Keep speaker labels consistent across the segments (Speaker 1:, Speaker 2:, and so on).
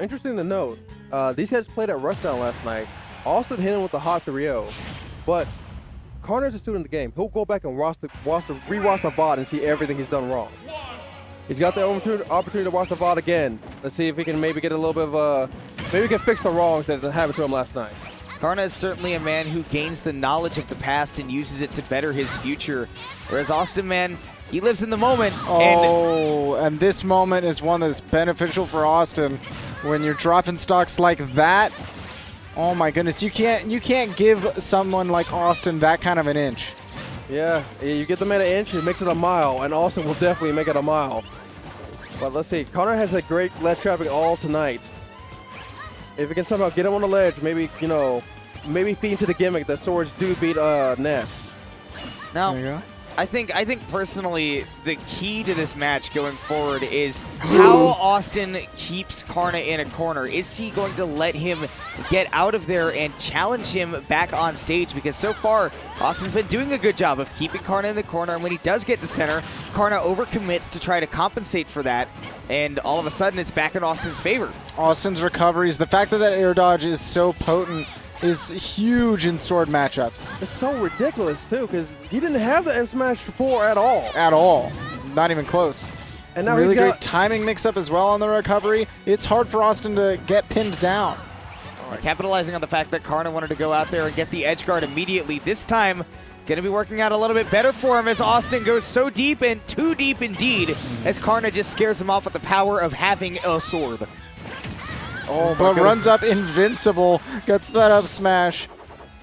Speaker 1: interesting to note, these guys played at Rushdown last night. Awestin hit him with the hot 3-0, but Karna's a student of the game. He'll go back and rewatch the VOD and see everything he's done wrong. He's got the opportunity to watch the VOD again. Let's see if he can maybe get a little bit of maybe he can fix the wrongs that happened to him last night.
Speaker 2: Karna is certainly a man who gains the knowledge of the past and uses it to better his future. Whereas Awestin, man, he lives in the moment.
Speaker 3: And this moment is one that's beneficial for Awestin. When you're dropping stocks like that, oh my goodness, you can't give someone like Awestin that kind of an inch.
Speaker 1: Yeah, you get the man an inch, it makes it a mile, and Awestin will definitely make it a mile. But let's see, Karna has a great ledge trapping all tonight. If he can somehow get him on the ledge, maybe, you know, maybe feed into the gimmick that swords do beat Ness.
Speaker 2: Now,
Speaker 3: There you go.
Speaker 2: I think personally the key to this match going forward is how Awestin keeps Karna in a corner. Is he going to let him get out of there and challenge him back on stage? Because so far, Austin's been doing a good job of keeping Karna in the corner, and when he does get to center, Karna overcommits to try to compensate for that, and all of a sudden it's back in Austin's favor.
Speaker 3: Austin's recoveries, the fact that air dodge is so potent is huge in sword matchups.
Speaker 1: It's so ridiculous, too, because he didn't have the S-Smash 4 at all.
Speaker 3: At all. Not even close.
Speaker 1: And now
Speaker 3: really
Speaker 1: he's got
Speaker 3: great timing mix-up as well on the recovery. It's hard for Awestin to get pinned down.
Speaker 2: Capitalizing on the fact that Karna wanted to go out there and get the edge guard immediately. This time, going to be working out a little bit better for him as Awestin goes so deep, and too deep indeed, as Karna just scares him off with the power of having a sword.
Speaker 1: Oh,
Speaker 3: but runs up invincible, gets that up smash.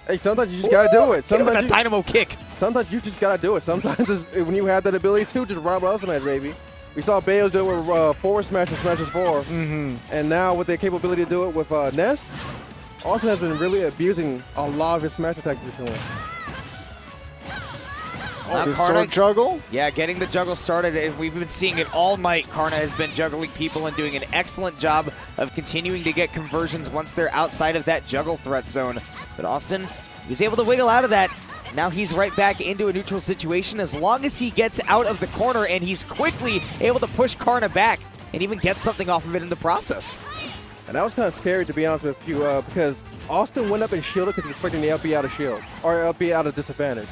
Speaker 1: Hey, sometimes you just gotta do it.
Speaker 2: Sometimes
Speaker 1: Sometimes
Speaker 2: a dynamo kick.
Speaker 1: Sometimes you just gotta do it. Sometimes it's, when you have that ability to, just run up smash, baby. We saw Bayo do it with forward smash and smashes 4. And now with the capability to do it with Ness, Awestin has been really abusing a lot of his smash attacks to him.
Speaker 2: Now
Speaker 3: His
Speaker 2: Karna,
Speaker 3: sword juggle.
Speaker 2: yeah, getting the juggle started, and we've been seeing it all night. Karna has been juggling people and doing an excellent job of continuing to get conversions once they're outside of that juggle threat zone. But Awestin, he's able to wiggle out of that. Now he's right back into a neutral situation as long as he gets out of the corner, and he's quickly able to push Karna back and even get something off of it in the process.
Speaker 1: And that was kind of scary, to be honest with you, because Awestin went up and shielded because he was expecting the LP out of shield, or LP out of disadvantage.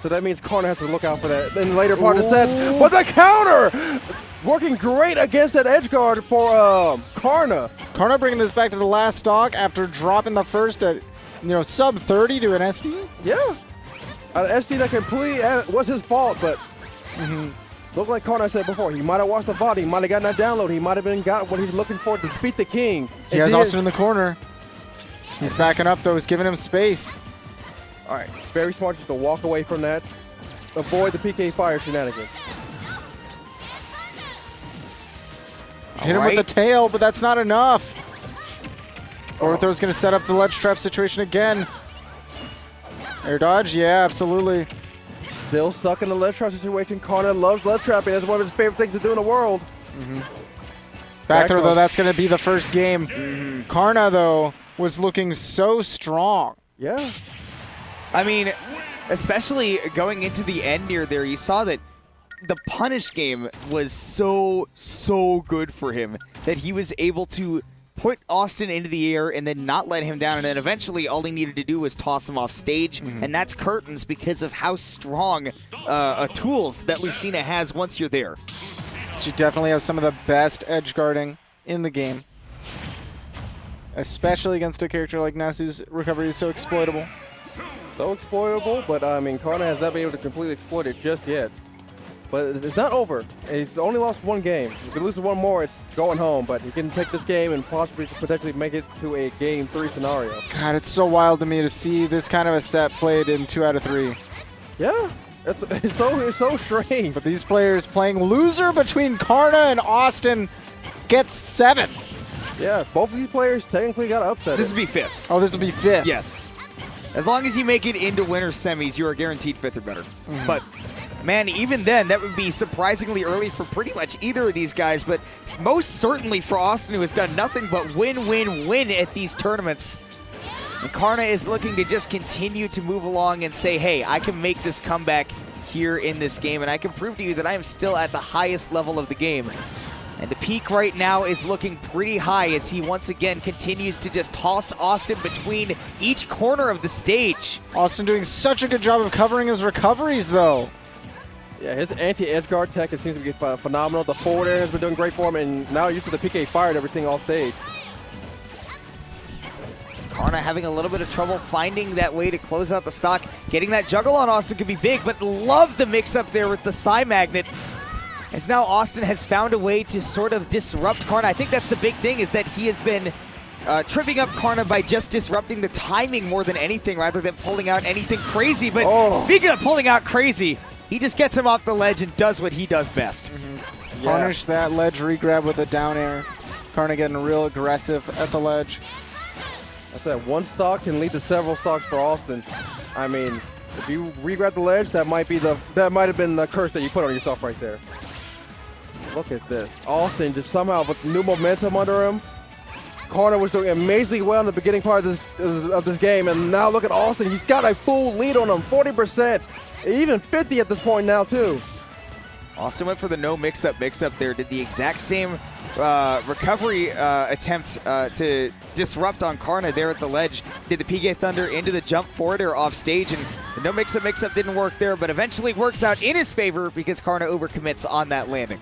Speaker 1: So that means Karna has to look out for that in the later part of the sets. But the counter! Working great against that edge guard for Karna.
Speaker 3: Karna bringing this back to the last stock after dropping the first at, sub 30 to an SD.
Speaker 1: Yeah. An SD that completely was his fault, but looked like Karna said before. He might have watched the VOD. He might have gotten that download. He might have got what he's looking for to defeat the king.
Speaker 3: He has Awestin in the corner. He's backing up, though. He's giving him space.
Speaker 1: All right, very smart just to walk away from that. Avoid the PK fire shenanigans.
Speaker 3: Hit him with the tail, but that's not enough. Ortho's going to set up the ledge trap situation again. Air dodge, yeah, absolutely.
Speaker 1: Still stuck in the ledge trap situation. Karna loves ledge trapping. That's one of his favorite things to do in the world.
Speaker 3: Back throw, though, that's going to be the first game. Karna, though, was looking so strong.
Speaker 1: Yeah.
Speaker 2: I mean, especially going into the end near there, you saw that the punish game was so good for him that he was able to put Awestin into the air and then not let him down. And then eventually all he needed to do was toss him off stage. And that's curtains because of how strong tools that Lucina has once you're there.
Speaker 3: She definitely has some of the best edge guarding in the game. Especially against a character like Ness, whose recovery is so exploitable.
Speaker 1: So exploitable, but I mean, Karna has not been able to completely exploit it just yet. But it's not over. He's only lost one game. If he loses one more, it's going home. But he can take this game and possibly potentially make it to a Game 3 scenario.
Speaker 3: God, it's so wild to me to see this kind of a set played in 2 out of 3.
Speaker 1: Yeah, it's so strange.
Speaker 3: But these players playing loser between Karna and Awestin gets 7.
Speaker 1: Yeah, both of these players technically got upset.
Speaker 2: This would be 5th.
Speaker 3: Oh, this will be 5th.
Speaker 2: Yes. As long as you make it into winter semis, you are guaranteed 5th or better. But, man, even then, that would be surprisingly early for pretty much either of these guys, but most certainly for Awestin, who has done nothing but win at these tournaments. And Karna is looking to just continue to move along and say, hey, I can make this comeback here in this game, and I can prove to you that I am still at the highest level of the game. And the peak right now is looking pretty high as he once again continues to just toss Awestin between each corner of the stage.
Speaker 3: Awestin doing such a good job of covering his recoveries, though.
Speaker 1: Yeah, his anti-edge guard tech, it seems to be phenomenal. The forward air has been doing great for him, and now used to the PK fire and everything off stage.
Speaker 2: Karna having a little bit of trouble finding that way to close out the stock. Getting that juggle on Awestin could be big, but love the mix-up there with the Psy Magnet. As now Awestin has found a way to sort of disrupt Karna. I think that's the big thing, is that he has been tripping up Karna by just disrupting the timing more than anything, rather than pulling out anything crazy. But speaking of pulling out crazy, he just gets him off the ledge and does what he does best.
Speaker 3: Punish that ledge regrab with a down air. Karna getting real aggressive at the ledge.
Speaker 1: I said one stock can lead to several stocks for Awestin. I mean, if you regrab the ledge, that might have been the curse that you put on yourself right there. Look at this. Awestin just somehow with new momentum under him. Karna was doing amazingly well in the beginning part of this game, and now look at Awestin. He's got a full lead on him, 40%, even 50 at this point now too.
Speaker 2: Awestin went for the no mix-up there, did the exact same recovery attempt to disrupt on Karna there at the ledge. Did the PK Thunder into the jump forward or off stage, and the no mix-up didn't work there, but eventually works out in his favor because Karna overcommits on that landing.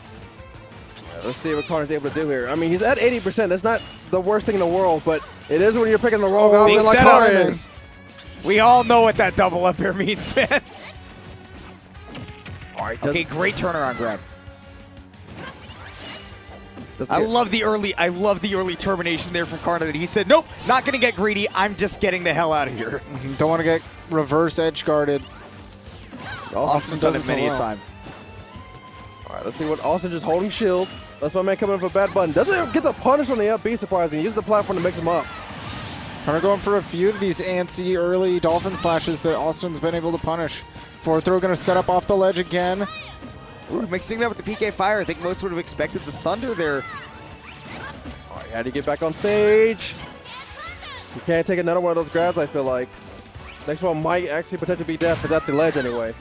Speaker 1: Let's see what Karna's able to do here. I mean, he's at 80%. That's not the worst thing in the world, but it is when you're picking the wrong option like Karna is.
Speaker 2: We all know what that double up air means, man.
Speaker 1: All right,
Speaker 2: okay, great turnaround grab. I love the early termination there from Karna, that he said, nope, not going to get greedy. I'm just getting the hell out of here.
Speaker 3: Don't want to get reverse edge guarded.
Speaker 2: Awestin done it many a time.
Speaker 1: All right, let's see what Awestin just holding shield. That's my man coming in for a bad button. Doesn't get the punish on the up B, surprising. Use the platform to mix him up.
Speaker 3: Karna going for a few of these antsy early dolphin slashes that Austin's been able to punish. Forward throw going to set up off the ledge again.
Speaker 2: Ooh, mixing that with the PK fire. I think most would have expected the Thunder there.
Speaker 1: All right, had to get back on stage. You can't take another one of those grabs, I feel like. Next one might actually potentially be death, but that's the ledge anyway.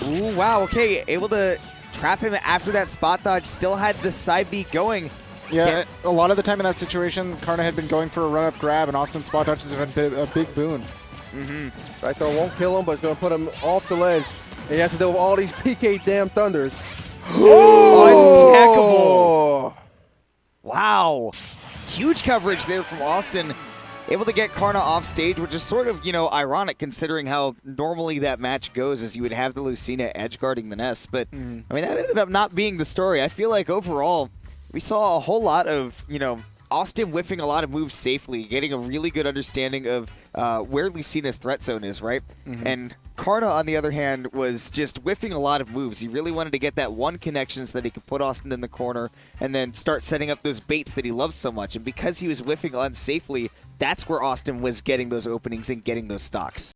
Speaker 2: Ooh, wow, okay. Able to trap him after that spot dodge. Still had the side beat going.
Speaker 3: Yeah, a lot of the time in that situation, Karna had been going for a run-up grab, and Austin's spot dodges have been a big boon.
Speaker 1: Right throw won't kill him, but it's going to put him off the ledge. And he has to deal with all these PK damn Thunders.
Speaker 2: Untackable. Wow. Huge coverage there from Awestin. Able to get Karna off stage, which is sort of, ironic considering how normally that match goes, as you would have the Lucina edge guarding the Ness. But, I mean, that ended up not being the story. I feel like overall, we saw a whole lot of, Awestin whiffing a lot of moves safely, getting a really good understanding of where Lucina's threat zone is, right? And Karna, on the other hand, was just whiffing a lot of moves. He really wanted to get that one connection so that he could put Awestin in the corner and then start setting up those baits that he loves so much. And because he was whiffing unsafely, that's where Awestin was getting those openings and getting those stocks.